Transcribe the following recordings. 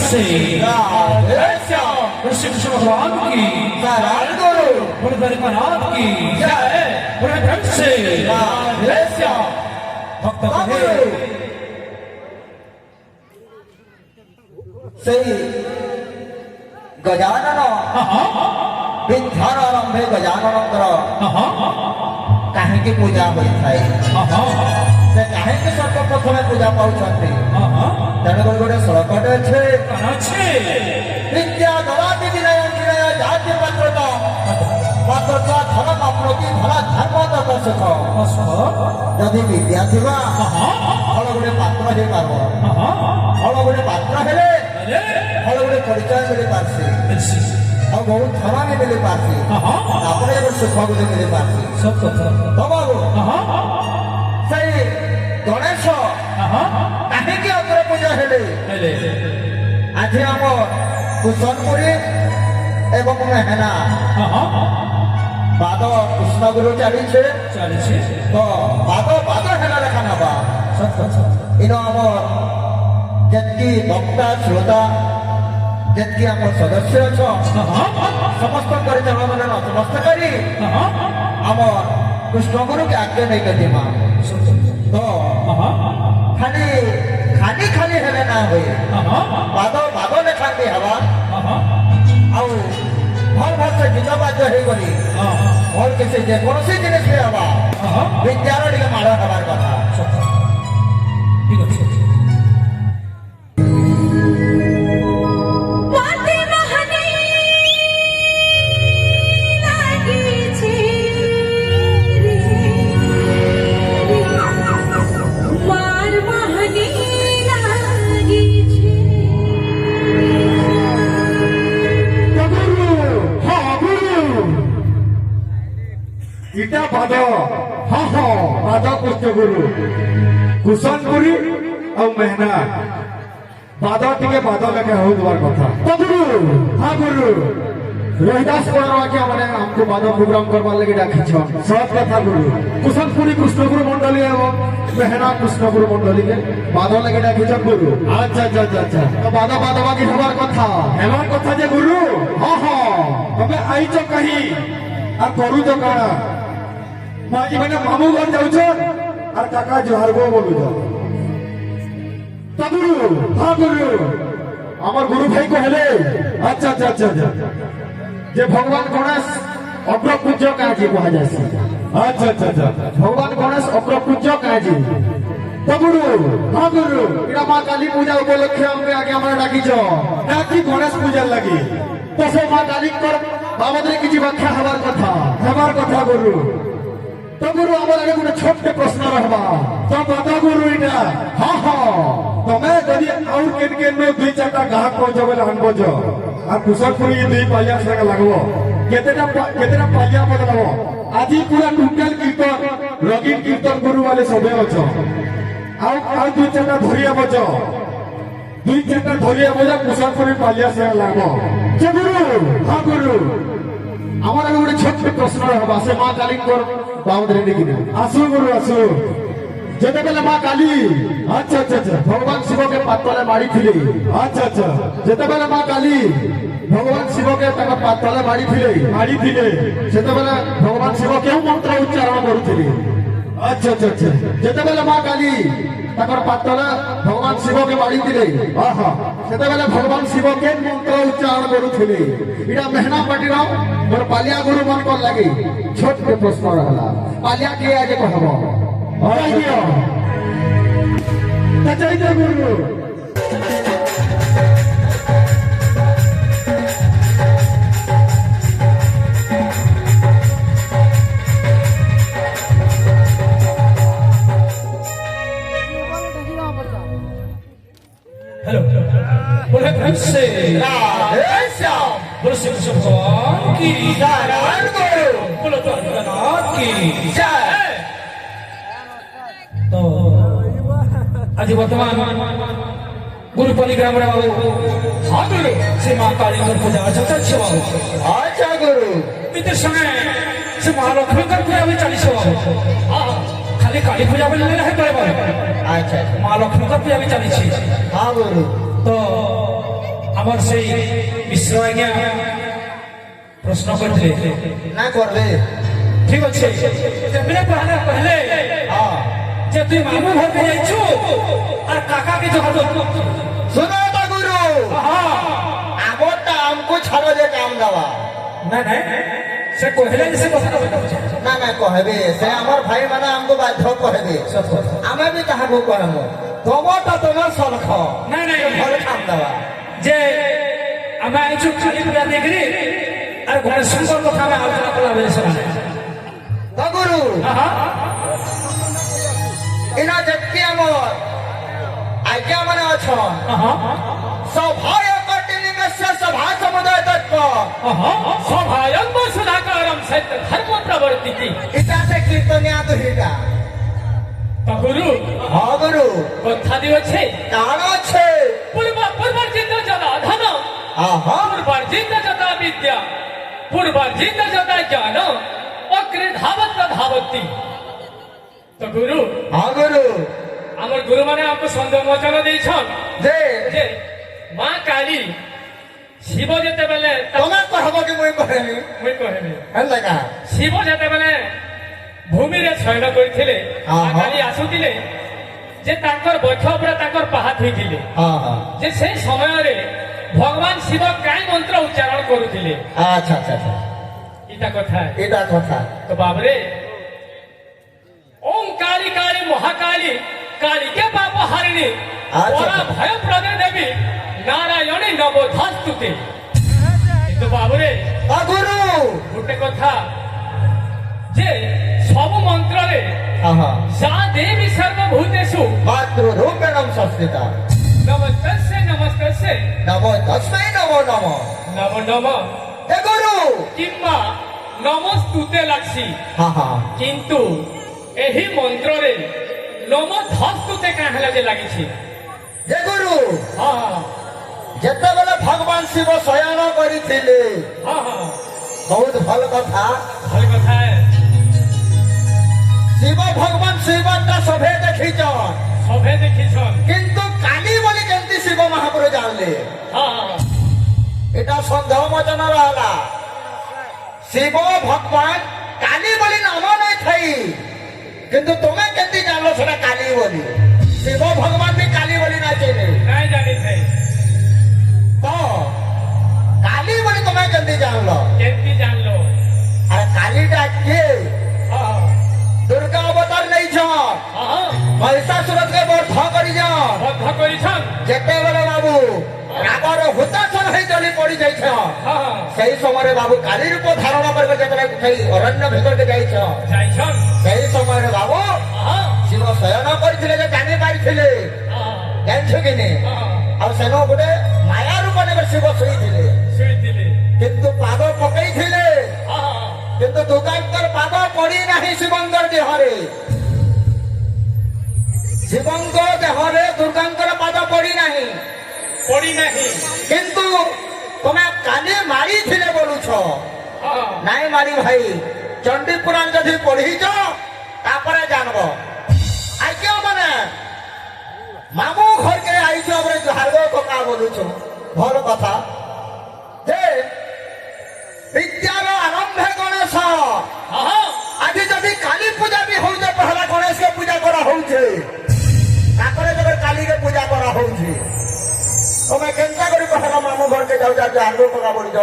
से श्री कृष्ण भगवान की बोले द्वारिकानाथ की बोले धन से भक्त गजानन विद्यारंभे गजाननंतर कहीं पूजा होता है से कहीं सर्वप्रथम पूजा पाँच तेणुक गोटे श्लोकटे अच्छे विद्या ददाति विनय विनय जाति पात्रता पात्रता धन काप्नोति धन धर्म तक सुख जदि विद्या थिबा फल गोटे पात्र हे पारबो फल गोटे पात्र हेले फल गोटे परिचय मिली पारसी और बहुत धन भी मिली पारसी तापरे सुख गोटे मिली पारसी सब कथा तो बाबू से गणेश कहीं अग्र पूजा हेले आज आम कुशनपुरी एवं मेहना पाद कृष्णगुरु चली तो पाद पाद हेला लेखा नवा इन आम जी भक्ता श्रोता जी आम सदस्य अच्छ समस्त परिचालन मैंने नतमस्त करी आम कृष्णगुरु के आज्ञा नहीं करती माँ तो खाली खाली खाली हेले ना हुए पाद पाद लेखा भी हवा आउ भल भल से गीत बाज्य हो गली और किसी जेकोसी जिनिस भी हवा विद्यार टे माड़ हबार कथा ठीक अच्छे इटा पाद हाँ हाँ पाद कृष्णगुरु कुशनपुरी और मेहना पाद टे पाद लेखे हो द्वार कथा तो गुरु हाँ गुरु रोहिदास पड़वाकिया मैंने हमको पाद प्रोग्राम करवा लगे डाकिछन सब कथा गुरु कुशनपुरी कृष्णगुरु मंडली एवं मेहना कृष्णगुरु मंडली के पाद लगे डाकिछन गुरु अच्छा अच्छा अच्छा अच्छा तो पाद पादवाकी हेबार कथा जे गुरु हाँ हाँ तबे आइछ कहीं आ करू तो काना माजी मैंने मामू घर जाऊछन और काका जोहार गो बोलू तो गुरु हाँ गुरु आमर गुरु भाई को हेले अच्छा अच्छा अच्छा जे भगवान गणेश अग्र पूज्य काजी कहा जाए अच्छा अच्छा अच्छा भगवान गणेश अग्र पूज्य काजी तो गुरु हाँ गुरु इरा माँ काली पूजा उपलक्षे हमके आगे हमरा डाकी गणेश पूजा लगी तो से माँ काली कर बाबद किसी व्याख्या हबार कथा गुरु तो गुरु आमर आगे गोटे छोटे प्रश्न रहबा तो बता गुरु इटा हाँ हाँ तमे जदि और केन दुई चारटा गाहक पहुंच बोले अनबज आ कुशनपुरी दुई पालिया संग लगबो केतेटा पालिया बदलबो आज पूरा टोटल कीर्तन रगीन कीर्तन गुरु वाले सबे अछ आउ दुई चारटा धरिया बज कुशनपुरी पालिया संग लगबो जे गुरु हाँ गुरु आमर आगे गोटे छोटे प्रश्न रहबा से माँ काली बाबद आसु गुरु आसु जेते बेले माँ काली अच्छा अच्छा अच्छा भगवान शिव के पातले मारी थिले अच्छा अच्छा जेते बेले माँ काली भगवान शिव के पातले मारी थिले सेते बेले भगवान शिव के मंत्र उच्चारण करुथिले अच्छा अच्छा अच्छा जेते बेले माँ काली तकर पातले भगवान शिव के मारी थिले आहा सेते बेले भगवान शिव के मंत्र उच्चारण करुथिले इडा मेहना पाटीरा मोर पालिया गुरु मन को लगी छोटे प्रश्न रहला पालिया के आज कहबो आइडिया तचाइते गुरु हेलो बोले धन से बोले श्री कृष्ण भगवान की बोले द्वारिकानाथ की तो आज वर्तमान गुरु परिग्राम हाँ गुरु से माँ काली पूजा अच्छा बाबू अच्छा गुरु इतने समय से महालक्ष्मी कर पूजा भी 40 बाबू खाली काली पूजा बोले नहीं करे अच्छा महालक्ष्मी का पूजा भी 40 हाँ गुरु तो আমার সেই মিশ্র আজ্ঞা প্রশ্ন করতে না করবে ঠিক আছে তেমনি পহলে হ্যাঁ যে তুই মামু ঘরকে যাইছু আর কাকাকে জমা শুনো তো গুরু আমরটা আমকো ছাড়ো যে কাম দেওয়া না না সে কহিলে যে সে কথা না না কহবে সে আমার ভাই মানে আমকো বাধ্য কহবে আমি বি তাহাকু কহমু তোমারটা তোমার সলখ না না ভাল কাম দেওয়া যে আমি আইছু খালি পুরা দেখরি আর গণেশ শঙ্কর কথা আমি আলোচনা করা হয়েছে তো গুরু ইনা যেতকি আমার আজ্ঞা মানে অছন সভায় কটিলিঙ্গস্য সভা সমুদয় তত্ত্ব সভায়ং সুধাকারম সত্য ধর্ম প্রবর্তিতি ইটাতে কীর্তনিয়া দুহিটা গুরু হ্যাঁ গুরু কথা দিয়েছে কারণ আছে পূর্বর্জিত যদা ধন আহা পূর্বর্জিত যদা বিদ্যা পূর্বর্জিত যদা জ্ঞান অগ্রে ধাবত ধাবতি তো গুরু হ্যাঁ গুরু আমার গুরু মানে আমাকে সন্দেহ মোচন দিয়েছন যে যে মা কালী শিব যেতেবেলে তোমার কহব কি মুই কহেনি মুই কহেনি হেলে কা শিব যেতেবেলে ভূমিরে শয়ন করিଥିଲେ মা আহা। কালী আসুଥିଲେ যে তাঙ্কর বক্ষ উপরে তাঙ্কর পাহাত হইଥିଲେ হ্যাঁ হ্যাঁ যে সেই সমୟରେ ভগবান শিব কাই মন্ত্র উচ্চারণ করুଥିଲେ আচ্ছা আচ্ছা আচ্ছা এটা কথা এটা কথা তো বাবরে ওম কালী কালী মহাকালী কালীকে পাপ হারিণী আচ্ছা। ওরা ভয় প্রদে দেবী নারায়ণী নবধাস্তুতে কিন্তু বাবরে গুরু গোটে কথা যে সব মন্ত্রে আহা যা দেবী সর্বভূতেষু মাতৃ রূপেণম সংস্থিতা নমস্তস্যে নমস্তস্যে নমো তস্মৈ নমো নমো নম নম হে গুরু কিংবা নমস্তুতে লাগছি হ্যাঁ হ্যাঁ কিন্তু ଏହି ମନ୍ତ୍ରରେ ନମ ଧସ୍ତୁତେ କାଁ ହେଲା ଯେ ଲାଗିଛି হে গুরু ହଁ যেତେବେଳେ ভগবান শিব শয়ন କରିଥିଲେ ହଁ ହଁ ବହୁତ ଭଲ କଥା ଭଲ କଥା শিব ভগবান শিবটা সভে দেখিছ ସଭେ ଦେଖିଛନ୍ কিন্তু কালী বলি কেমতি শিব মহাপুরু জানলে ହଁ এটা সন্দেহ মোচন রহলা শিব ভগবান কালী বলি নাম নাই থাই কিন্তু তুমি কেমতি জানলো সেটা কালী বলি শিব ভগবান বি কালী বলি না চেনে ନାଇଁ ଜାଣିଥାଏ তো কালী বলি তুমি কেমতি জানলো କେମିତି ଜାଣିଲ আর কালীটা কে ହଁ দুর্গা অবতার নেইছ ହଁ মহিষাসুরকে বর্ধ করিছ ବଦ୍ଧ କରିଛନ୍ যেতেবেলে বাবু রাবর হুতাশন হয়ে জলি পড়ি যাইছ ହଁ সেই সময় বাবু কালী রূপ ধারণ করবে যেতবে সেই অরণ্য ভিতরকে যাইছ ଯାଇଛନ୍ সেই সময় বাবু ହଁ শিব শয়ন করেছিল যে জানি পারিছিলে ହଁ জানিছ কি নি ହଁ আর সেন গোটে মায়া রূপ নেবে শিব শুইছিলে ଶୋଇଥିଲେ কিন্তু পাদ পকাইছিলে ହଁ কিন্তু দুর্গাঙ্কর পাদ পড়ি নাহি শিবঙ্কর দেহরে শিবঙ্ক দেহরে দুর্গাঙ্কর পাদ পড়ি নাহি ପଡି ନାହିଁ কিন্তু তুমি কালি মারিছিলে বলুছ ହଁ নাই মারি ভাই চণ্ডী পুরাণ যদি পড়িছ তারপরে জানব আজ্ঞা মানে মামু ঘরকে আইছ বলে জুহার কথা বলুছ ভাল কথা যে বিদ্যার আরম্ভে গণেশ ହଁ আজ যদি কালী পূজা বি হচ্ছে পহলা গণেশকে পূজা করা হচ্ছে তারপরে যখন কালীকে পূজা করা হচ্ছে তুমি কেনতা করে পহলা মামু ঘরকে যাও যে আগ্রহ কথা বলিছ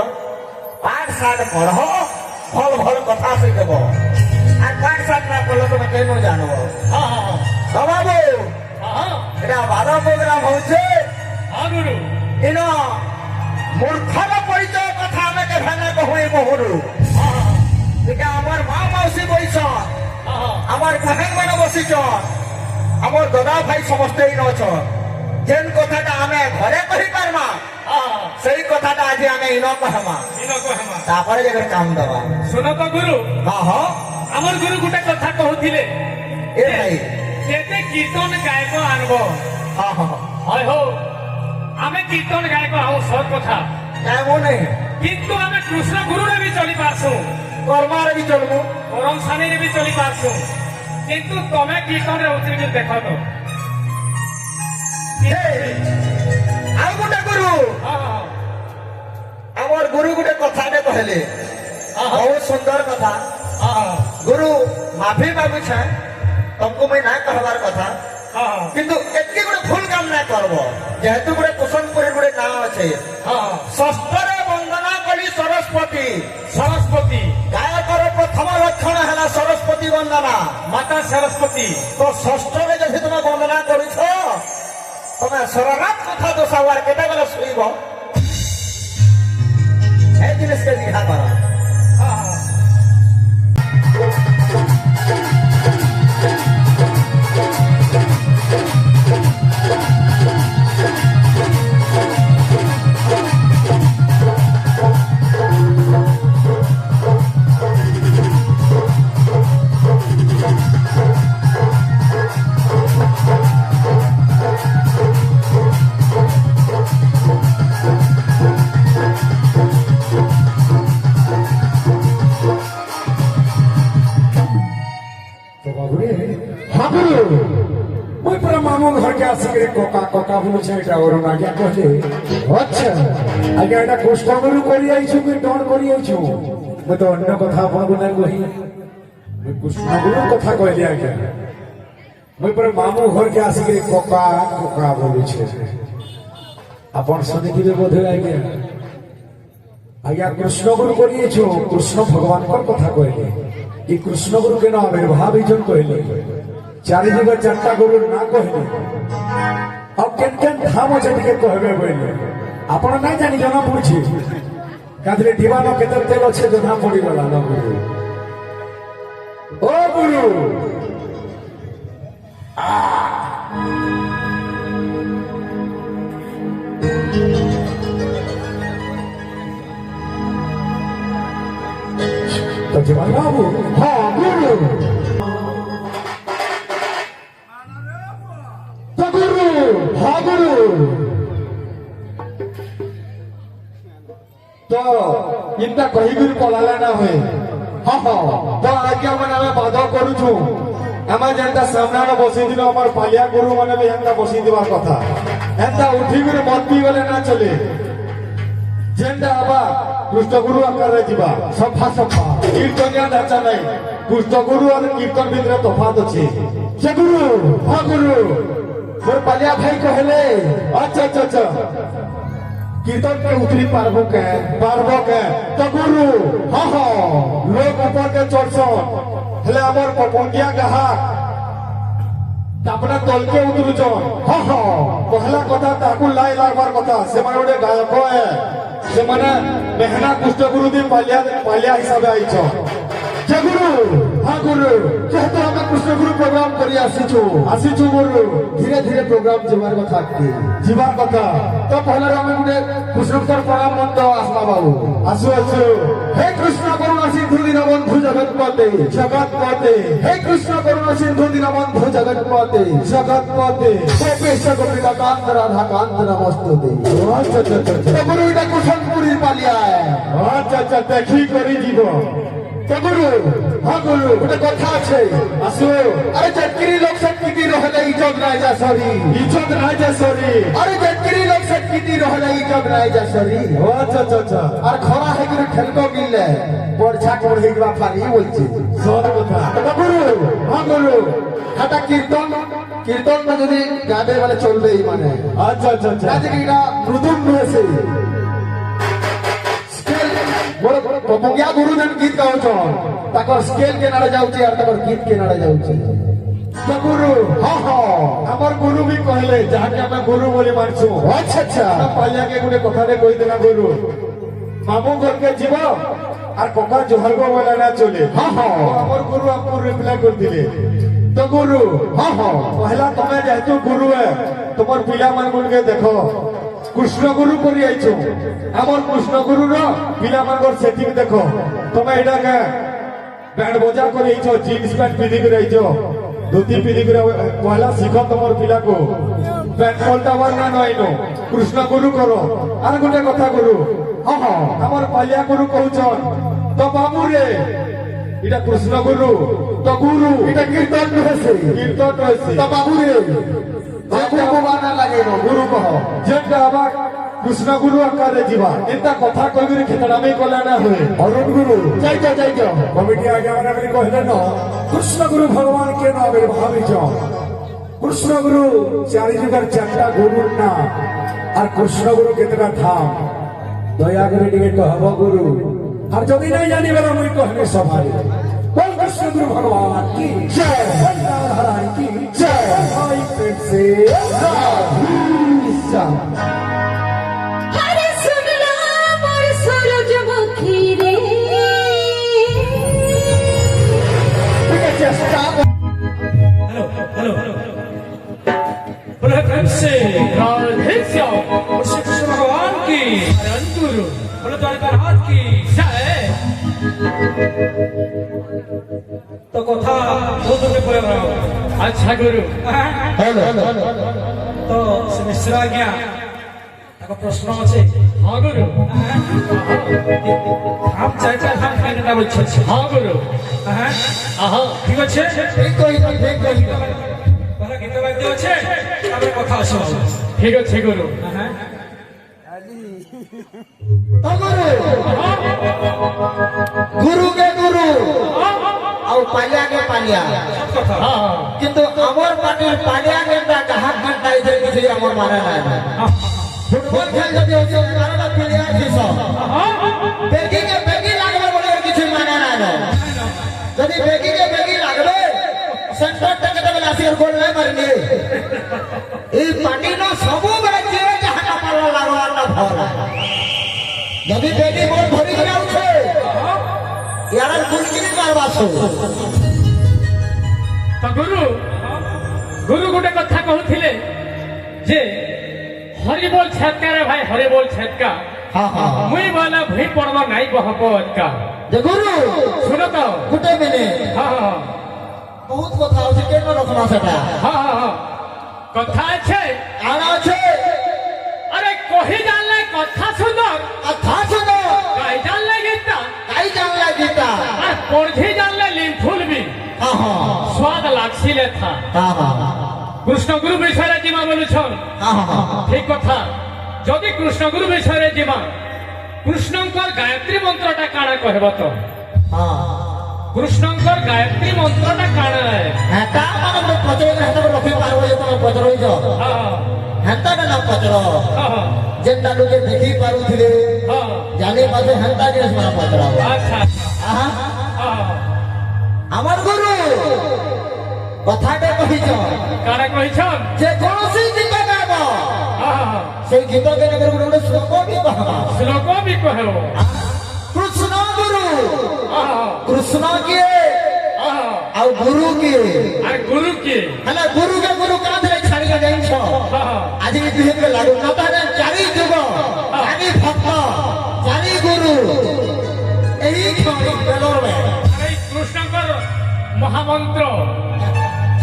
পাঠ শাঠ পড় ভাল ভাল কথা শিখব আর পাঠ শাঠ না পড়লে তুমি কেন জানব ହଁ বাবু ହଁ এটা বারো প্রোগ্রাম হচ্ছে ହଁ ଗୁରୁ ইন মূর্খর পরিচয় কথা আমি কেভে না কহু এই মুহুরু ହଁ এটা আমার মা মাউসী বইছ ହଁ আমার বহেন মানে বসিছ আমার দাদা ভাই সমস্তে ইন অছ যেন কথাটা আমি ঘরে কহি পারমা ହଁ সেই কথাটা আজ আমি ইন কহমা ଦିନକୁ ହେମା তারপরে যে কাম দেবা ଶୁଣ ତ ଗୁରୁ হ্যাঁ হ্যাঁ ଆମର ଗୁରୁ ଗୋଟେ କଥା କହୁଥିଲେ এ ভাই କେତେ କୀର୍ତ୍ତନ ଗାୟକ ଆଣବ হ্যাঁ হ্যাঁ হয় ହଉ ଆମେ କୀର୍ତ୍ତନ ଗାୟକ ଆଉ ସତ କଥା এমন নেই କିନ୍ତୁ ଆମେ କୃଷ୍ଣ ଗୁରୁରେ ବି ଚଲି ପାରସୁଁ কর্মার বি চলবো ଗରମ ସାନିରେ ବି ଚଲି ପାରସୁଁ କିନ୍ତୁ ତମେ କୀର୍ତ୍ତନରେ ଉତରିକି ଦେଖ ତ ଆଉ গোটে গুরু ହଁ गुरु गोटे कथाटे कहले हाँ। बहुत सुंदर कथा हाँ गुरु माफी मागुछे तुमको मैं ना कहबार कथा हाँ किंतु एतके गोटे भूल काम ना करबो जेहेतु गोटे कुसुमपुरी गोटे नाम अच्छे हाँ षष्ठरे वंदना कली सरस्वती सरस्वती गायकर प्रथम लक्षण है सरस्वती वंदना माता सरस्वती तो षष्ठरे जब तुम वंदना करुछ तुम सरनाथ कथा दोषावार केटा बेला शुइब ए जिनिस के दिखा कर हाँ हाँ गुरु मुई पूरा मामू घर के आसिक कोका कोका बोलुछे এটা ওর আগে কহে আচ্ছা আগে এটা কষ্ট গুরু করি আইছো কি ডন করি আইছো মই তো অন্য কথা আপনাকে না কহি মই কৃষ্ণ গুরু কথা কইলি আগে মই পুরা মামু ঘর के आसिक कोका कोका बोलुछे আপন শুনিবে বোধ আগে আগে কৃষ্ণ গুরু করিয়েছো কৃষ্ণ ভগবানকর কথা কইলে এই কৃষ্ণ গুরু কেন আবির্ভাব এইজন কইলে চারিদিকে চারটা গুরু না কহিলে আর কেন কেন ধাম আছে টিকে কহবে বইলে আপনার না জানি জনা পড়ছি কাঁদলে দিবানো কেতর তেল আছে জনা পড়ি গলা না গুরু ও গুরু তো জীবন বাবু হ্যাঁ গুরু তো গুরু হ্যাঁ গুরু তো ইন্তা কহিগুরি পলালা না হয়ে হ্যাঁ হ্যাঁ তো আজ্ঞা মানে আমি বাধা করুছু আমার যেটা সামনে বসি দিল আমার পালিয়া গুরু মানে বি এন্তা বসি দিবার কথা এন্তা উঠি করে মত পি গলে না চলে যেটা আবার কৃষ্ণগুরু আকারে যা সফা সফা কীর্তনিয়া ঢাঁচা নাই কৃষ্ণগুরু আর কীর্তন ভিতরে তফাত আছে সে গুরু হ্যাঁ গুরু মোর পালিয়া ভাই কহলে আচ্ছা আচ্ছা আচ্ছা কীর্তন কে উতরি পারবো কে তো গুরু হ্যাঁ হ্যাঁ লোক উপর কে চড়ছন হলে আমার পপঙ্গিয়া গাহা তাপনা তলকে উতরুছন হ্যাঁ হ্যাঁ পহলা কথা তাকু লাই লাগবার কথা সেমানে গোটে গায়ক সেমানে মেহনা কৃষ্ণগুরু দিয়ে পালিয়া হিসাবে আইছ যে গুরু হ্যাঁ গুরু যেহেতু আমি কৃষ্ণগুরু প্রোগ্রাম করি আসিছু গুরু ধীরে ধীরে প্রোগ্রাম যাবার কথা যাবার কথা তো পহলে আমি গোটে কৃষ্ণকর প্রণাম মন্ত্র আসলা বাবু আসু হে কৃষ্ণ করুণা সিন্ধু দীনবন্ধু জগৎপতে হে কৃষ্ণ করুণা সিন্ধু দীনবন্ধু জগৎপতে গোপেশ গোপিকা কান্ত রাধা কান্ত নমস্তুতে আচ্ছা আচ্ছা আচ্ছা গুরু এটা কুশনপুরীর পালিয়া আচ্ছা আচ্ছা দেখি করি জীব তো গুরু হ্যাঁ গুরু গোটে কথা আছে আসু আরে জটকিরি লোক সৎকিতি রহলে ইজত নাই যা সরি আরে জটকিরি লোক সৎকিতি রহলে ইজত নাই যা সরি আচ্ছা আচ্ছা আচ্ছা আর খরা হে গুরু ঠেলকো গিলে বড়ছা কোড় হে যা ফারি বলছি সর কথা তো গুরু হ্যাঁ গুরু হাটা কীর্তন না যদি গাবে মানে চলবে এই মানে আচ্ছা আচ্ছা আচ্ছা আজ কি না মৃদুম হয়েছে বড় পপঙ্গিয়া গুরু যেন গীত গাউছ তাকর স্কেল কে নাড়ে যাଉଛି আর তাকর গীত কে নাড়ে যাଉଛି তো গুরু হ্যাঁ হ্যাঁ আমার গুরু भी कहले যাকে আমি গুরু বলি মানছু আচ্ছা আচ্ছা পালিয়া কে গুটে কথাতে কই দেনা গুরু মামু ঘরকে যাব আর কোকা জোহারগো বলা না চলে হ্যাঁ হ্যাঁ আমার গুরু আপকো রিপ্লাই করে দিলে তো গুরু হ্যাঁ হ্যাঁ পহলা তুমি যেহেতু গুরু হে তোমার পিলা মানগুলকে দেখো কৃষ্ণ গুরু করি আইছো আমার কৃষ্ণ গুরুর পিলা মানগর সেটিং দেখো তুমি এটাকে ব্যান্ড বজা করে আইছো জিন্স প্যান্ট পিঁধি করে আইছো ধুতি পিঁধি করে পহলা শিখ তোমার পিলাকে প্যান্ট পল্টাবার না নইনো কৃষ্ণ গুরু করো আর গোটে কথা গুরু হ্যাঁ হ্যাঁ আমার পালিয়া গুরু কହୁছন তো বাবু রে এটা কৃষ্ণ গুরু তো গুরু এটা কীর্তন হয়েছে তো বাবু রে ତାକୁ କୁବାନା ଲାଗେଇବ ଗୁରୁ କହ ଯେନ୍ଟା ଆବା କୃଷ୍ଣ ଗୁରୁ ଆକାରରେ ଯିବା ଏନ୍ତା କଥା କହିକିରି କ୍ଷେତଡ଼ାମି କଲେ ନା ହୁଏ। ଅରୁଣ ଗୁରୁ ଯାଇଛ କମିଟି ଆଜ୍ଞା ମାନେ ବୋଲି କହିଲେ ନ କୃଷ୍ଣ ଗୁରୁ ଭଗବାନ କେ ନା ବୋଲି ଭାବିଛ কৃষ্ণ গুরু চারি যুগের চারটা গুরুর না আর কৃষ্ণ গুরু কেতটা ধাম দয়া করে টিকে কহব গুরু আর যদি নাই জানিবার মুই কহলে সভারে বল কৃষ্ণ গুরু ভগবান কি জয় বল রাধারানী কি জয় ভাই প্রেম সে রাধে हरे सुनला मोर सूरजमुखी रे हेलो बोलो प्रेम से राधे श्याम और श्री कृष्ण भगवान की अंतुर बोलो द्वारकानाथ की जय। तो कथा बहुत दूर पड़े अच्छा गुरु तो से मिश्रा आज्ञा ताको प्रश्न আছে हाँ गुरु हम चाचा हम खाने ना बोलছে हाँ गुरु ঠিক আছে ভালো গীত বাদ্য আছে আমরা কথা আছে ঠিক আছে গুরু गुरु के गुरु और पालिया के पालिया किंतु अमर पाटिल पालिया के कहा घंटा इधर किसी अमर मारा ना फुटबॉल खेल जब होते 11টা प्लेयर थी सब बेगी के बेगी लागबे बोले किसी माना ना यदि बेगी के बेगी लागबे सेंटर तक के बेला सिर गोल नहीं मारनी ई पार्टी ना सब बड़े जे जहां पाला लागवा ना भरा यदि बेगी बॉल धरी के उठे यार गुलगिरी मारबासो तो गुरु गुरु गोटे कथा कहूथिले जे हरि बोल छेदका रे भाई हरि बोल छेदका हां हां मुई बोला भई पड़वा नहीं बहपत का जे गुरु सुनो तो गुटे मिनिट हां हां बहुत কথা আছে কেন রকনা সেটা हां हां कथा আছে আনা আছে अरे कही जानले कथा सुंदर কথা শুনো काई जानले गीता কাই জানলা গীতা আর পড়ি जानले लिंफुल भी हां हां स्वाद लागছিলে था हां हां कृष्ण गुरु विषय जीमा बोलुछन हां हां ठीक कथा जदि कृष्ण गुरु विषय जीमा कृष्णंकर गायत्री मंत्रटा काना कहब तो हां कृष्णंकर गायत्री मंत्रटा काना है হেতা মানে পচরে হেতা রখি পারবো যে তুমি পচরই যাও हां হেতা না পচর हां যেটা লোকে দেখি পারুଥିଲେ हां জানি পাতে হেতা জিনিস মানে পচরা अच्छा আহা हां আমার গুরু কথাটা কহিছ काना कहिछन যে কোনসি গীত গাব हां সেই গীত গানে করে ଗୋଟେ শ্লোক ବି কহবা श्लोक भी कहो কৃষ্ণ গুরু हां কৃষ্ণ কিଏ हां ଆଉ ଗୁରୁ କିଏ আর गुरु के ହେଲା ଗୁରୁ କେ ଗୁରୁ କାଁଥରେ ଛାଡ଼ିକେ ଯାଇଛ हां ଆଜି ବି ଦୁହେଁକେ ଲାଗୁ ନ ତାହେଲେ ଚାରି ଯୁଗ ଚାରି ଭକ୍ତ ଚାରି ଗୁରୁ ଏହି କ୍ଷଣି ବେଲରେ अरे कृष्णंकर महामंत्र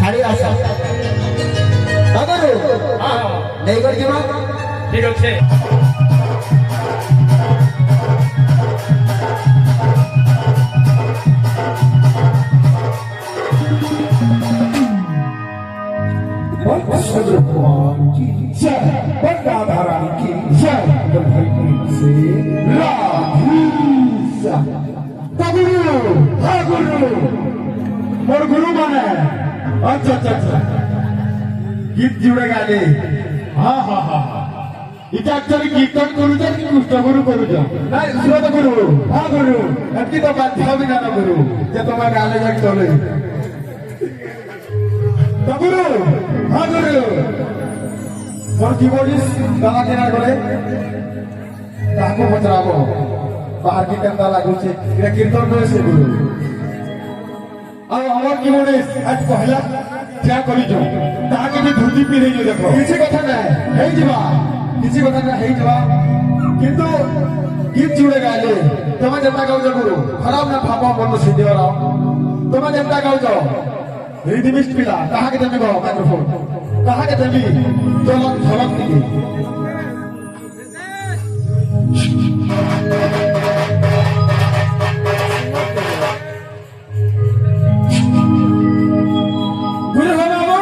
ଛାଡ଼ି ଆସ ତାଗରୁ हां ନେଇକରି ଯିବା ठीक अच्छे बोल कृष्ण गुरु भगवान की जय बोल राधारानी की जय बोल भाई प्रेम से राधे गुरु हाँ गुरु मोर गुरु माने अच्छा अच्छा अच्छा गीत जुड़े गाले हाँ हाँ हाँ इटा एक्चुअली कीर्तन करू कि कृष्ण गुरु करू नहीं श्रोत गुरु हाँ गुरु एमकी तो बाध्य भी ना गुरु जे तुम्हें गाले जाके चले तो गुरु हाँ गुरु मोर कीबोर्डिस्ट दादा केना गले ताको पचराबो बाहर की केनता लागु छे इरा कीर्तन करे से गुरु आ हमर कीबोर्डिस्ट आज पहला क्या करी जो ताके भी धोती पिरे जो देखो किसी कथा ना हे जीवा किसी कथा ना हे जीवा किंतु गीत जुड़े गाले तमे जनता गाउ गुरु खराब ना भाबो मन सिद्धि वाला तमे जनता गाउ रिदिमिस्ट पिला कहा के देबी गो माइक्रोफोन कहा के देबी झलक झलक दिए गुरु बाबा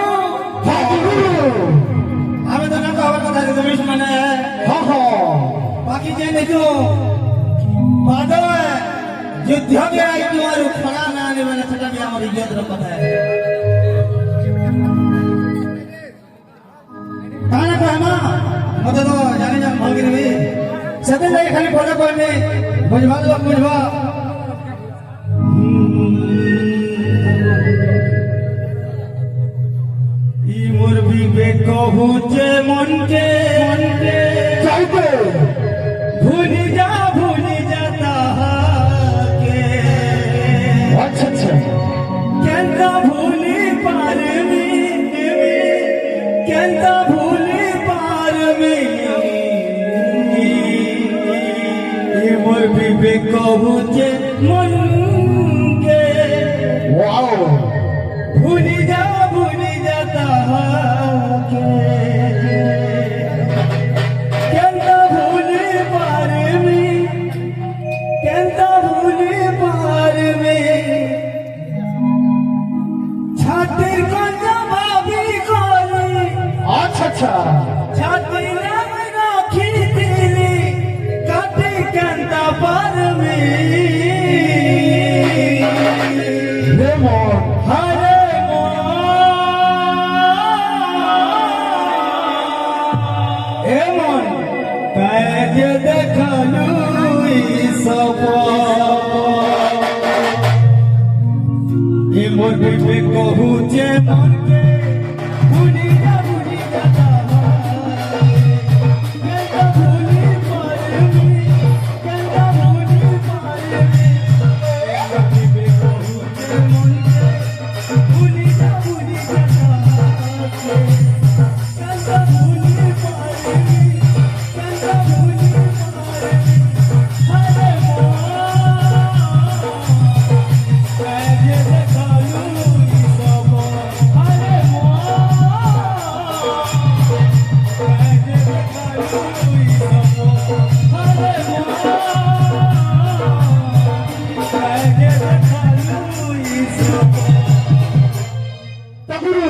गुरु मित्रों बादल युद्ध में आई तुम्हारे खड़ा ना आने वाला छटा भी हमारी इज्जत रखता है खाना खाना मतलब तो जाने जा भाग रही सदन लगे खाली फोटो पड़ने बुझवा दो बुझवा ई मोर भी बेकहू जे मन के চাইতে भूल जाता के আচ্ছা আচ্ছা केंता भूली पार में केंता भूली पार में ये मोर भी बेकहू जे मन के ওয়াও भूल जाता के केंता भूली पार में केंता भूली पार में छातिर को जवाबी कोली আচ্ছা আচ্ছা छातिर नाम राखी दिली काटे केंता पार में রে মন हरे ए मन काज देखलू सब ए मोर भी कहू जे मन के भूली जाता केंता भूली पार में केंता भूली पार में ए मोर भी कहू जे मन के भूली जाता केंता भूली पार में केंता भूली पार में हरे काज देखलू सब हरे काज देखलू सब हरे काज देखलू सब তাগুরু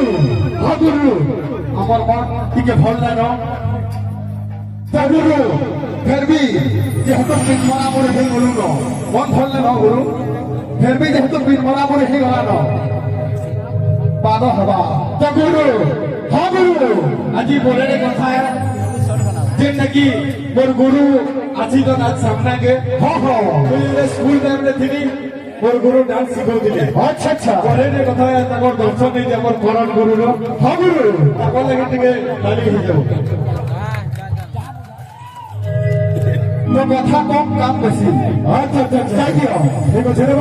হাগুরু আমার মন টিকে ভাল লাগো তাগুরু ফেরবি যেহেতু পিন মরা মরে হয়ে গলু ন মন ভাল লাগো গুরু ফেরবি যেহেতু পিন মরা মরে হয়ে গলা ন পাদ হবা তাগুরু হাগুরু আজি বলের কথা যেন নাকি মোর গুরু আজি তো আজ সামনে গে হ হ স্কুল টাইম রে থিনি মোর গুরু ডান্স শিখাউଥିଲେ আচ্ছা আচ্ছা বলের কথা তাকর দর্শন নেই আমার করণ গুরুর হ গুরু তাকর লাগি টিকে তালি হয়ে যাব তো কথা কম কাম বেশি আচ্ছা আচ্ছা থ্যাংক ইউ ঠিক আছে রে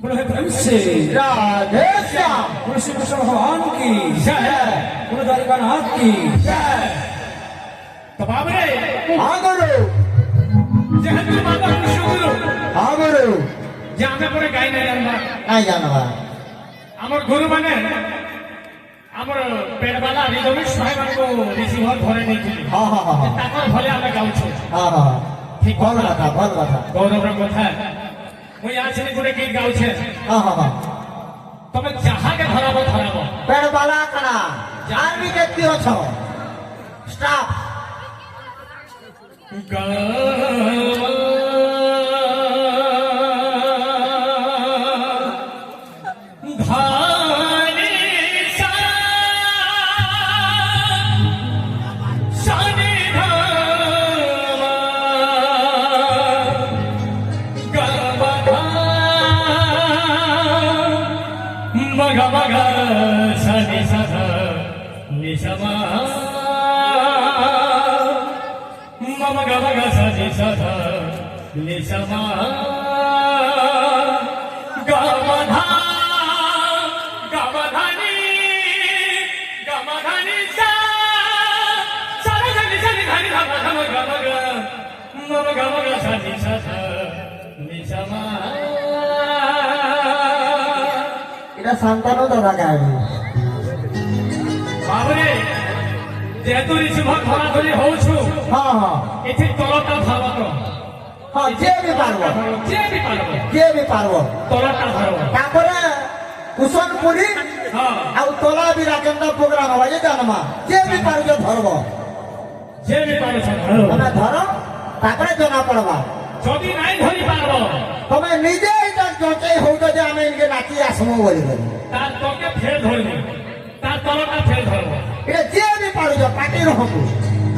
बोलो है प्रेम से राधे श्याम बोलो श्री कृष्ण भगवान की जय बोलो द्वारिकानाथ की जय तो बाबरे हाँ गुरु जेहेतु बाबा कृष्ण गुरु हाँ गुरु जे आमे परे गाई नहीं जानबा नहीं जानवा हमर गुरु माने हमर पेड़वाला रिजवेश भाई मान को रिसीवर धरे नहीं थी हाँ हाँ हाँ ताकर भले आमे गाउ छे हाँ हाँ ठीक भल कथा गौरव कथा मुई आज से गुटे गीत गाउ छे हाँ हाँ हाँ तमे जहां के धराबो पेड़ वाला कना आर्मी के क्यों छो स्टाफ धानी सा सानी धामा गबधा मग मग सनि सध निशमा मम गमग सनि सध निशमा নিশাথ নিশামা এটা শান্তানু দাদা গাইবে বাবরে যেহেতু ঋষভ ধরাধরি হଉଛୁ হ্যাঁ হ্যাঁ এଠି তলটা ধরব হ্যাঁ যে ବି পারব যে ବି পারব যে ବି পারব তলটা ধরব তারপরে কুশন পুরি হ্যাঁ ଆଉ ତଲା ବି ରାଜେନ୍ଦ୍ର ପ୍ରୋଗ୍ରାମ ହବା ଯେ ଜାନମା ଯେ ବି ପାରୁଛ ଧରବ যে ବି ପାରୁଛ ଧର ତମେ ଧର ତାପରେ ଜଣା ପଡବା যদি নাই ধরি পারব ତମେ ନିଜେ ଏଇଟା ଜଚେଇ ହଉଛ ଯେ ଆମେ ଏଇକେ ନାଚି ଆସମୁ ବୋଲି তার তোকে ফের ধরব তার তলটা ফের ধরব এটা যে ବି ପାରୁଛ ପାଟି ରହବୁ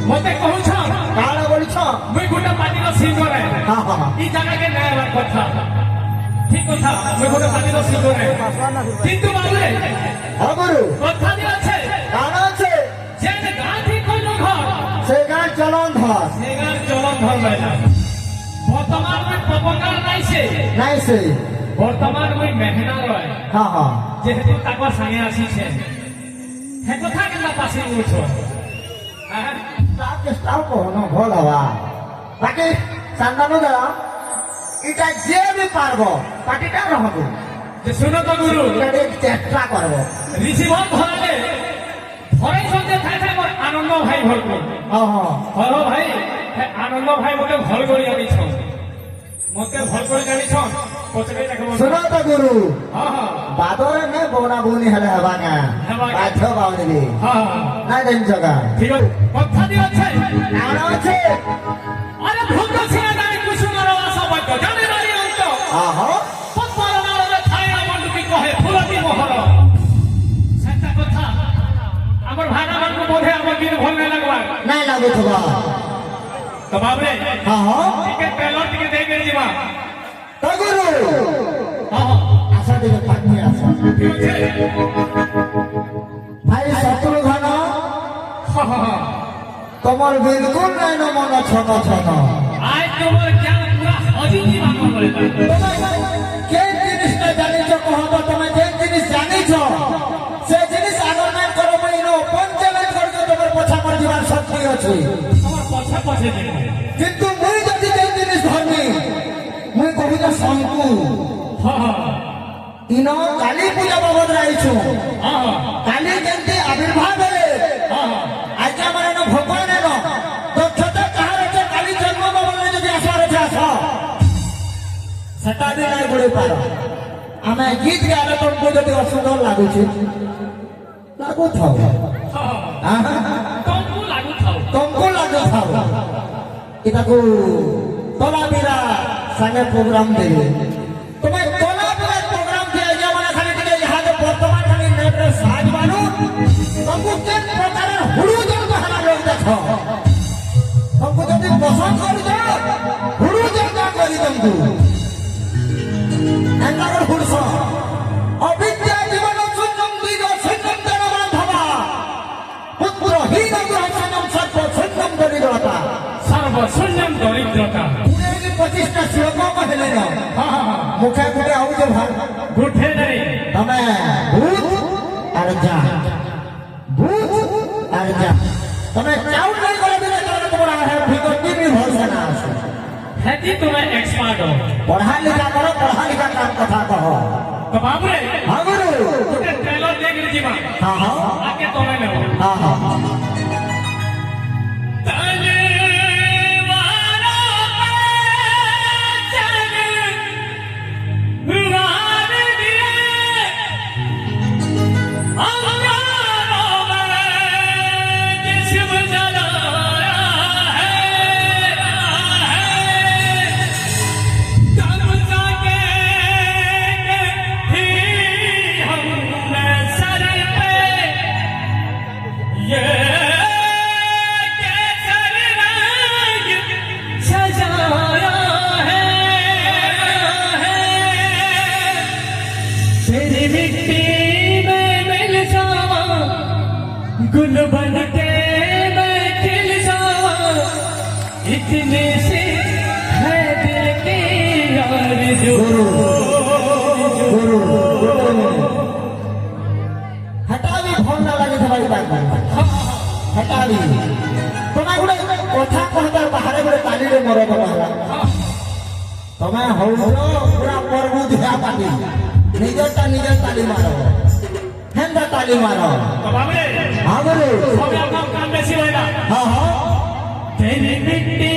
মতে কହୁছ କାଣ ବୋଲିଛ মুই গোটা পার্টির সিঙ্গরে ହଁ ହଁ ହଁ এই জায়গাকে নেয় আমার কথা ঠিক কথা মুই গোটা পার্টির সিঙ্গরে কিন্তু বাবুরে ହଁ ଗୁରୁ কথা দিয়ে আছে କାଣ ଅଛି যে গাঁ ঠিক কইল ঘর ସେ ଗାଁ ଚଲନ ଧର সে গাঁ চলন ধরবে না বর্তমান মুই প্রবকার নাইছে ନାଇଁ ସେ বর্তমান মুই মেহনা রয় ହଁ ହଁ যেহেতু তাকর সাঙ্গে আসিছে হে কথা কেনা পাশে উঠ ତାକୁ ଷ୍ଟାଫ କହୁନ ଭଲ ହବା ବାକି ସାନ୍ଦାନୁ ଦାଦା ଏଇଟା ଯିଏ ବି ପାରବ ପାଟିଟା ରହବୁ যে শুনো তো গুরু এটা ଟିକେ ଚେଷ୍ଟା করব ঋষিভর ধরালে ধরে সঙ্গে থাকে আমার আনন্দ ভাই ভরপুর ହଁ ହଁ হলো ভাই হে আনন্দ ভাই মতে ভাল করে জানিছ মতে ভাল করে জানিছ পছরে দেখব ଶୁଣ ତ ଗୁରୁ হ্যাঁ হ্যাঁ ବାଦରେ ନେ ବଉନା ବୁନି ହେଲେ ହେବା ନା ହେବା ନା। ବାଧ୍ୟ ବାଉନି হ্যাঁ ନାଇଁ ଜାଣିଛ କା ঠিক আছে কথা দিয়ে আছে କାଣ ଅଛି আরে ভূত সিনা জানি কুসুমর আশা বাক্য জানে নারী অন্ত ହଁ পত্তর নারে ছায় আমার দুটি কহে ফুলতি মোহর সেটা কথা আমার ভাড়া মানকো বোধে আমার দিন ভাল নাই লাগবা ନାଇଁ ଲାଗୁଥିବା তো বাবরে ହଁ ହଁ টিকে পেলো টিকে দেই কে ଯିବା ତ ଗୁରୁ হ্যাঁ হ্যাঁ ଆସ ଟିକେ ପାଖି ଆସ ঠিক আছে ଭାଇ ଶତ୍ରୁଘ୍ନ হ্যাঁ হ্যাঁ ତମର ବିଲକୁଲ ନାଇଁ ନ ମନ ଛନ ଛନ আজ তোমার জ্ঞান পুরা হজি জীবন করে কে জিনিসটা জানিছ কহ তো তুমি যে জিনিস জানিছ সে জিনিস আগর নাই করো মই নো পঞ্চমেন্ট করছো তোমার পছা পড় যাবার শক্তি আছে আমার পছা পছে দেখো কিন্তু মুই যদি যে জিনিস ধরমি মুই কহু যে শঙ্কু হ্যাঁ হ্যাঁ ইনো কালী পূজা বাবদ রাইছু হ্যাঁ হ্যাঁ কালী যেমতি আবির্ভাব হেলে হ্যাঁ আজ আমার এনো ভগবান এনো দক্ষতা কাহার আছে কালী জন্ম বাবদে যদি আসার আছে আস সেটা দিয়ে নাই বলে পার আমি গীত গালে তোমাকে যদি অসুন্দর লাগুছে লাগুথাও তোমাকে লাগু থাও তোমাকে লাগুথাও এটাকু তলা বিরা সাঙ্গে প্রোগ্রাম দেবে তুমি তলা বিরা প্রোগ্রাম দিয়ে যে মানে খালি টিকে ইহাতে বর্তমান খালি নেটে সাজ বানু তোমাকে কেন প্রকারের হুড়ু জন্য হারা লোক দেখো তোমাকে যদি পছন্দ করি যাও হুড়ু জন্য করি তোমাকে এন্টাগর হুড়স অবিদ্যা জীবন শূন্যম দ্বিজ শূন্যম তেন বান্ধবা পুত্রহীন গ্রহণম সর্ব শূন্যম দরিদ্রতা সর্বশূন্যম দরিদ্রতা 25টা শ্লোক কহিলে না হ্যাঁ হ্যাঁ হ্যাঁ মুখে মুখে আউছে ভাই গুঠে নাই તમે ભૂત আর যা ভূত আর যা તમે চাউল নাই করে দিলে তাহলে তোমার আহে ভিতর কি ভরসা না আছে হেতি তুমি এক্সপার্ট হো পড়া লিখা করো পড়া লিখা কাম কথা কহ তো বাবুরে হ্যাঁ গুরু গোটে ট্রেলর দেখি ଯିବା হ্যাঁ হ্যাঁ আগে তুমি নেব হ্যাঁ হ্যাঁ तेरी मिट्टी में मिल जावा गुल बन के मैं खिल जावा इतने से है दिल की आरज़ू গুরু হটাবি ফোন না লাগে সবাই পারবে হটাবি তোমার গুলো কথা কহবার বাহারে গুলো কালিরে মর কথা ତମେ ହଉଛ ପୁରା ପର୍ବୁ ଧିଆ ପାଟି ନିଜରଟା ନିଜର ତାଲି ମାର ହେନ୍ତା ତାଲି ମାର बाबरे ଆଗରୁ सब अपना काम बेसी होएगा ହଁ ହଁ तेरी मिट्टी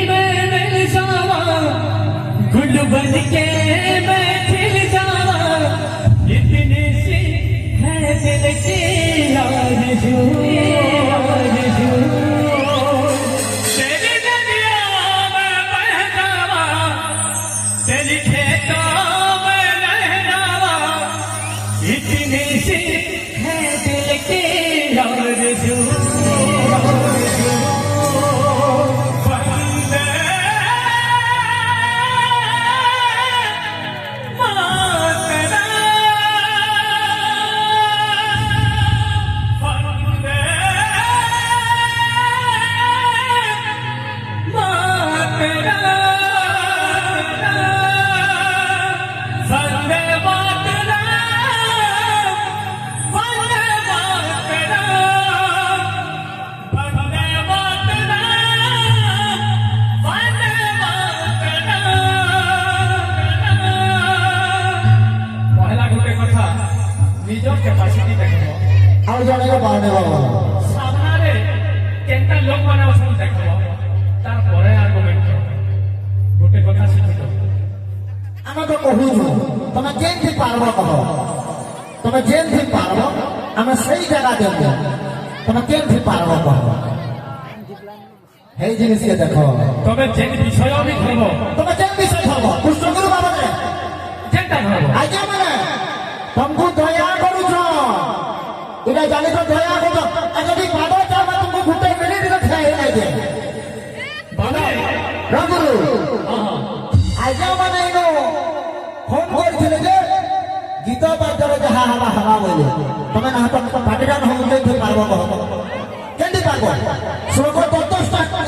में मिल जावा गुल बन के मैं खिल जावा इतनी सी है दिल की आरज़ू तेरी नदियों में बह जावा तेरी खेतों में लहरावा इतनी सी है दिल की आरज़ू वंदे मातरम वंदे ପହିଲା ଗୋଟେ କଥା ନିଜ କ୍ୟାପାସିଟି ଦେଖିବ ଆଉ ଜଣେ ବାହାନେ ବାବା ସାମ୍ନାରେ କେନ୍ତା ଲୋକମାନେ ଅଛନ୍ତି ଦେଖିବ ତାରପରେ ଆର୍ଗୁମେଣ୍ଟ ଗୋଟେ କଥା ଶିଖିବ ଆମେ ତ କହୁଛୁ ତମେ ଯେମିତି ପାରବ କହ ତମେ ଯେମିତି ପାରବ ଆମେ ସେଇ ଜାଗା ଦେବୁ ତମେ କେମିତି ପାରବ କହ ହେଇ ଜିନିଷକେ ଦେଖ ତମେ ଯେନ୍ ବିଷୟ ବି ଧରବ ତମେ ଯେମିତି ସେ ଧରବ କୃଷ୍ଣଗୁରୁ ବାବାରେ ଯେନ୍ତା ଧରବ ଆଜ୍ଞା ମାନେ ତମକୁ ଦୟା କରୁଛ ଏଇଟା ଜାଣିଛ ଦୟା କରୁଛ ଆଉ ଯଦି ପାଦ ଚାଲ ତମକୁ ଗୋଟେ ମିନିଟ ଠିଆ ହେଇ ନାଇଁ ବାବା ରଘୁରୁ ଆଜ୍ଞା ମାନେ ଏଇନୁ ଫୋନ କରିଥିଲେ ଯେ ଗୀତ ବାଦ୍ୟରେ ଯାହା ହବା ହବା ବୋଇଲେ ତମେ ନା ପାଟିଟା ନ କେମିତି ପାରବ କହ କେମିତି ପାରବ ଶ୍ଲୋକ 10ଟା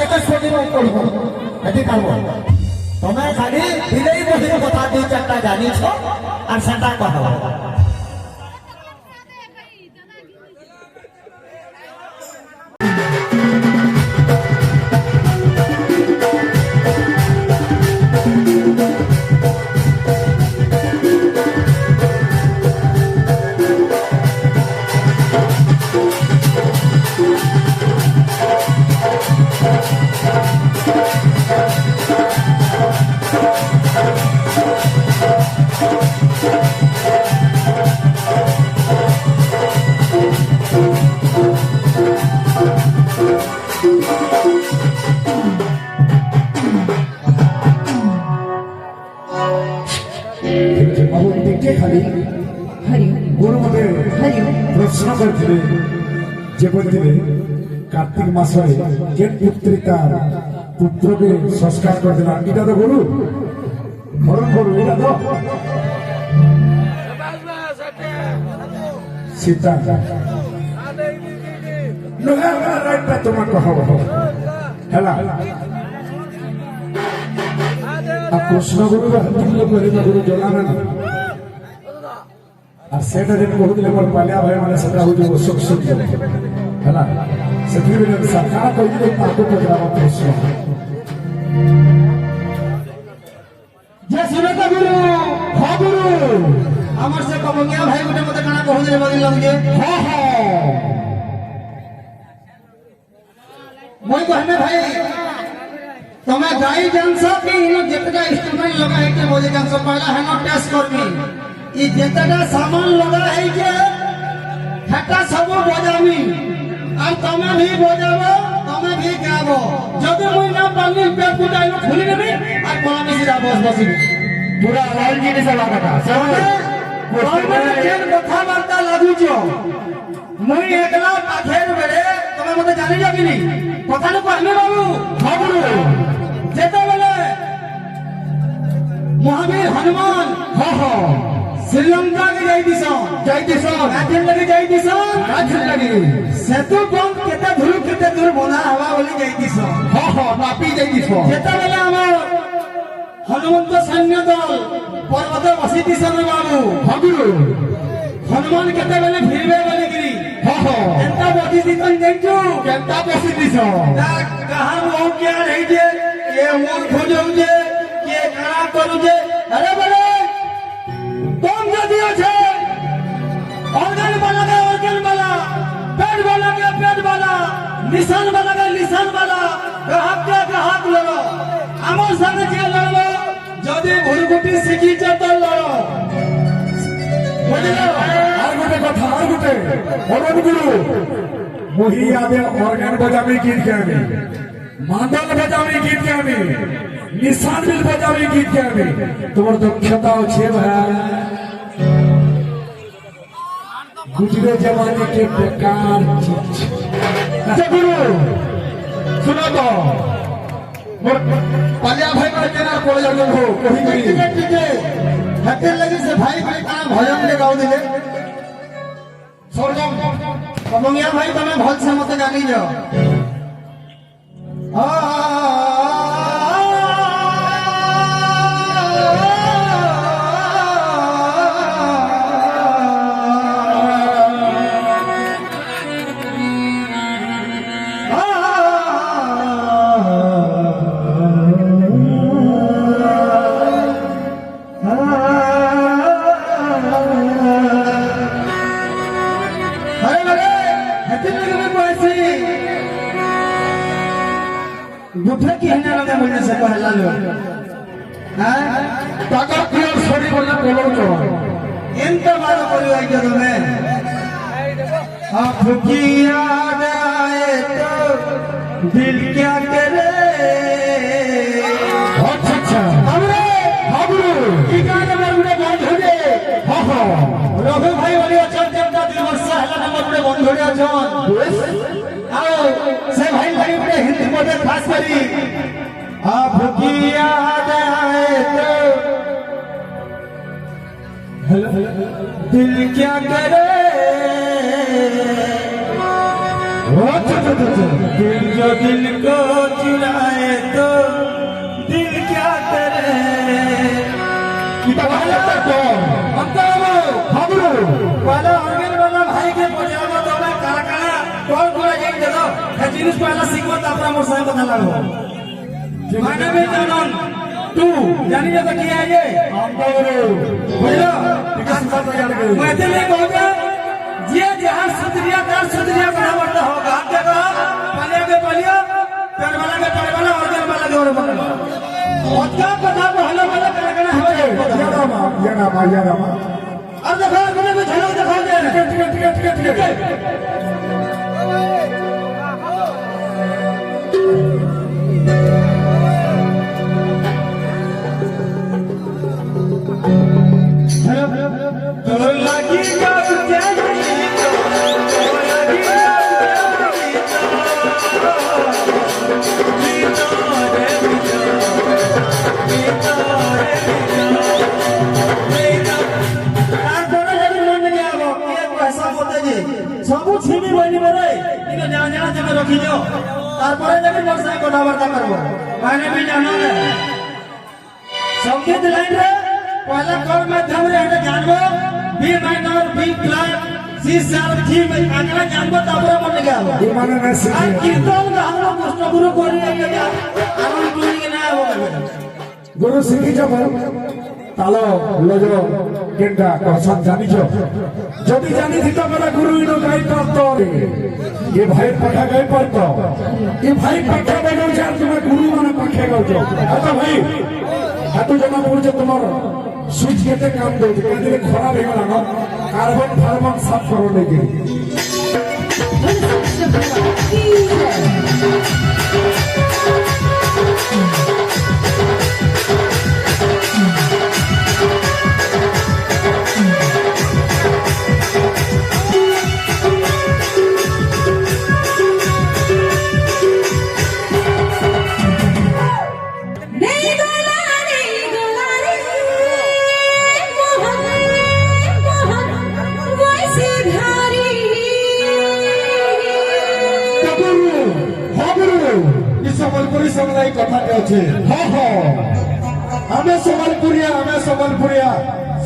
ଏକ ସ୍ୱରୀରେ ପଢିବ ଏଠି ପାରବ ତମେ ଖାଲି ବିଲେଇ ବହିର କଥା 2-4ଟା ଜାଣିଛ আর সেটা কহ ବାବୁ ଟିକେ ଖାଲି ଗୁରୁ ମତେ ପ୍ରଶ୍ନ କରିଥିଲେ ଯେ କହିଥିଲେ କାର୍ତ୍ତିକ ମାସରେ ଯେ ପୁତ୍ରୀ ତାର ପୁତ୍ରକେ ସଂସ୍କାର କରିଥିଲା ଏଇଟା ତ ଗୁରୁ ମରଣ କରୁ ଏଇଟା ତ ସୀତା ନୁହେଁ ତୁମେ କହ ହେଲା आ कृष्ण गुरु गुरु जलाना आ सेटा जेन कहउले मोर पालिया भाई माने सेटा होजे सुख सुख हैला सेठी बेले सरकार कहले ताको पकड़ावा प्रश्न जय सुनता गुरु हा गुरु हमर से कमंगिया भाई गुटे मते काना कहले बदल लगे हां हां মই कहने भाई तमे गाई जानस कि इनो जेतका इंस्ट्रूमेंट लगा है के बोले जानस पहला है नो टेस्ट करबी ई जेतका सामान लगा है के हटा सब बजामी और तमे भी बजाबो तमे भी गाबो जदि मुई ना पानी पे फुटाइलो खुली नेबी और कोला मिसिरा बस बसी पूरा लाल जी ने सला कथा तमे जेन कथा वार्ता लागुचो मुई एकला पाथेर बेले तमे मते जानि जाबिनी कथा न कहमे बाबू हां गुरु जेतेबेले महावीर हनुमान श्रीलंका के जाइदिस लगे सेतु बंद केते दूर बना हवा बोली जाइदिस मापी जाइदिस जेतेबेले हमर हनुमंत सैन्य दल पर्वत बसिदिस बाबू गुरु हनुमान केतेबेले फिरबे बोली गिरी केनता बसिदिस जाइछु केनता बसिदिस कहां हो क्या रही जे ये मूर्ख हो जे के करा मारुचे अरे बोले तुम जदि अच्छे ऑर्गन वाला के ऑर्गन वाला पेट वाला के पेट वाला निशान वाला के निशान वाला ग्राहक के ग्राहक लड़ो আমার সাথে যে লড়বো যদি ভুলগুটি শিখিছে তো লড়ো বুঝলো আর গোটে কথা আর গোটে অরণ গুরু মহি আদে অর্গান বজাবি গীত গাবি মাদল বজাবি গীত গাবি নিশান বিল বজাবি গীত গাবি তোমার দক্ষতা আছে ভাই गुजरे जमाने के बेकार चीज अच्छा गुरु सुनो तो मोर पालिया भाई का केना पड़ जालो हो कहि कहि ठीक है हते लगी से भाई भाई का भजन के गाओ दिले सरगम कमंगिया भाई तमे भल से मत गानी जाओ बुठे की हना लगे बोलने से पहला लो हां टाका क्लियर छोड़ी बोलना बोलो तो ಎಂತ ಮಾಡಬಹುದು ಆಯ್ತು तुम्हें आप की याद आए तो दिल क्या करे अच्छा अच्छा हमरे हाबरू ई गाना मोर बंद हो गए हां हां रघु भाई वाली अचल देवता दिल वर्षा हला नंबर बंद हो गया छन आओ से भाई भाई बड़े हिंदी बोले खास करी आप की याद आए तो दिल क्या करे अच्छा अच्छा अच्छा दिल जो दिल को चुराए तो दिल क्या करे पहले तक हाबरू वाला ऑर्गन वाला भाई के बजावा तो मैं काला काला कौन कोला एक दे दो है जिनिस पहला सीखो तो अपना मोर साथ बता लागो माने में जानन तू जानी जा तो किया ये हाबरू बुझलो विकास बात याद करो मैं ते ले कहूंगा जे जहां सुधरिया कर सुधरिया बराबर तो होगा आप देखो पलिया के पलिया पेड़ वाला के पेड़ वाला ऑर्गन वाला के ऑर्गन वाला ओका पता पहला वाला करना है यादा मा अब देखो मैंने भी झलक दिखा दे ठीक है तो लगी जब जानी तो लगी सब छिनी बनी बरे इनो जान जान जमे रखी जो तारपरे जमे मोरसा कथाबार्ता करबो माने भी जानो रे संगीत लाइन रे पहला कौन माध्यम रे हटे जानबो B minor B flat C sharp G में आगला जानबो तापरे मन लगे आबो ये माने मैं आ सीखी कीर्तन गानो कृष्ण गुरु कोरी के आनंद टूरी के ना हो गुरु सीखी जब तालो लजो गेंडा कहसन जानी जो जदि जानी थी तो मेरा गुरु इनो गाई करतो ये भाई पठा गई पड़तो ये भाई पठा बनो चार तुम्हें गुरु माने पखे गो जो अच्छा भाई हाथू जमा बोल जो तुम्हारो स्विच केते काम दो के खराब हो गला कार्बन फार्बन साफ करो लेके ସମ୍ବଲପୁରୀ ସମଲାଇ କଥାଟେ ଅଛି ହଁ ହଁ ଆମେ ସମ୍ବଲପୁରିଆ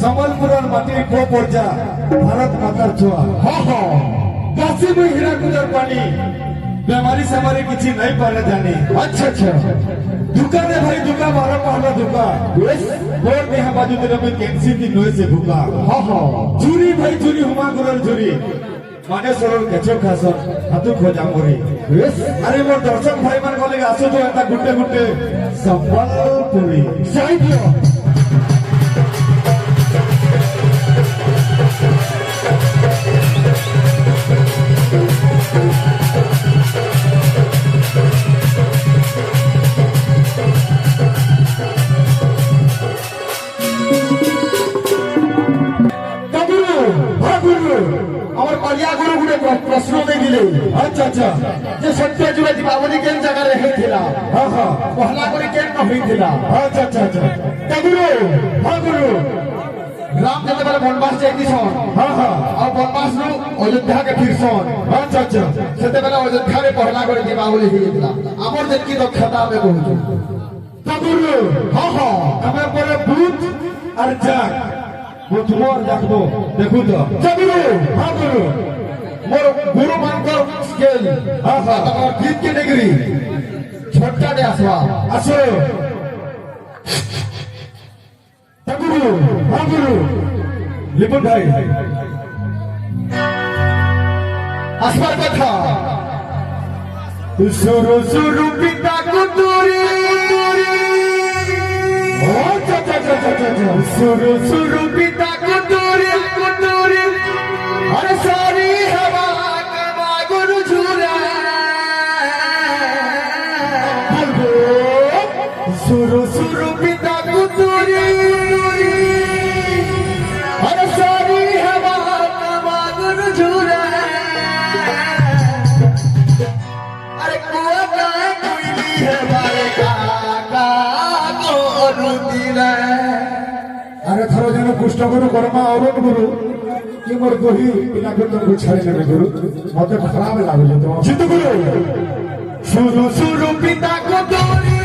ସମ୍ବଲପୁରର ମାଟି ପୁଅ ପର୍ଜା ଭାରତ ମାତାର ଛୁଆ ହଁ ହଁ କାଶୀ ମୁଇଁ ହୀରାକୁଦର ପାଣି ବେମାରୀ ସେମାରୀ କିଛି ନାଇଁ ପାରେ ଜାନି अच्छा अच्छा दुकाने भाई दुका बारह पाला दुका बोर देहा बाजू तेरे में कैंसी की नोए से भूका हाँ हाँ चुरी भाई चुरी हुमा गुरल चुरी माने सरल केचो खासन हाथु खोजा मोरी अरे मोर दर्शक भाई मान कहले आसो जो एता गुटे गुटे संबलपुरी सही दियो আমার পালিয়া গুরু গুড়ে প্রশ্ন দেখিলে अच्छा अच्छा যে সত্য যুগে দীপাবলি কেন জায়গায় হয়েছিলা हाँ हाँ পহলা করে কেন হয়েছিলা अच्छा अच्छा अच्छा গুরু हाँ गुरु রাম যেতবেলে বনবাস যাইতিছন हाँ हाँ আর বনবাস নু অযোধ্যাকে ফিরছন अच्छा अच्छा সেতবেলে অযোধ্যারে পহলা করে দীপাবলি হয়েছিলা আমার যেতকি দক্ষতা আমি কହୁଛୁ गुरु हाँ हाँ हमें बोले भूत और जाग भूत मोर देखो देखो तो গুরু हाँ गुरु মোর গুরু মানকর স্কেল हाँ हाँ তোমার গীত কে ডিগ্রি ছোটকাটে আসবা আসো गुरु हाँ गुरु लिपुन भाई আসবার কথা सुरु सुरु पिता कुतुरी अच्छा अच्छा अच्छा अच्छा अच्छा सुरु सुरु पिता कुतुरी कुतुरी अरे सारी हवा कमा गुरु झूला सुरु सुरु पिता कुतुरी अरे सारी हवा कमा गुरु झूला अरे कुआ का कोयली है मारे काका को रुदिला अरे थरो जन पुष्ट गुरु कर्मा अरुण गुरु कि मोर गोही बिना तो छाड़ी ने गुरु मते खराब लागले तो जित गुरु सुरु सुरु पिता कुतुरी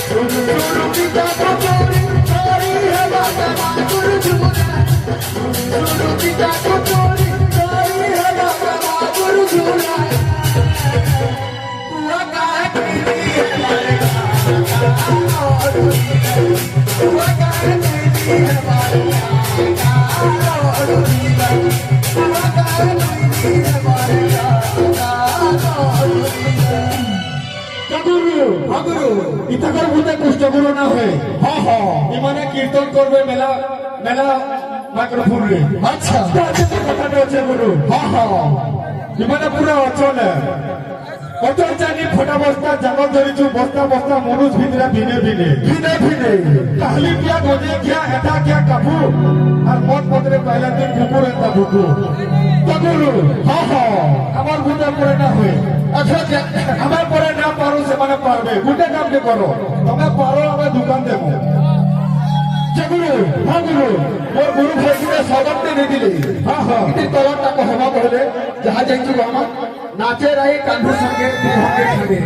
सुरु सुरु पिता को चोरी सारी हवा कमा गुरु झूला सुरु पिता को चोरी सारी हवा कमा गुरु झूला कुआ का कोयली है मारे काका को रुदिला कुआ का कोयली है मारे काका को रुदिला कुआ का कोयली है मारे काका को रुदिला गुरु हाँ गुरु इतकर भूते पुष्ट गुरु ना है हाँ हाँ इमाने कीर्तन करबे मेला मेला माइक्रोफोन रे अच्छा কথা আছে গুরু हाँ हाँ ইমানে পুরা অচল অচল জানি ফটা বস্তা জাগর ধরিছু বস্তা বস্তা মনুষ ভিতরে ভিনে ভিনে ভিনে ভিনে তাহলে কিয়া গজে কিয়া এটা কিয়া কাপু আর মত পত্রে পাইলা দিন কুকুর এটা ভুকু গুরু हाँ हाँ আমার ভূতে পড়ে না হয় अच्छा क्या ଆମେ ପରେ ନା ପାରୁ ସେମାନେ ପାରବେ ଗୋଟେ କାମ କର ତମେ ପାର ଆମେ ଦୋକାନ ଦେବୁ गुरु ହଁ ଗୁରୁ मोर गुरु भाई के स्वागत नहीं दिले ହଁ ହଁ इतनी तलत तक हवा पहले जहाँ जाइछु हम नाचे रही कान्हू संगे बिहार के खाने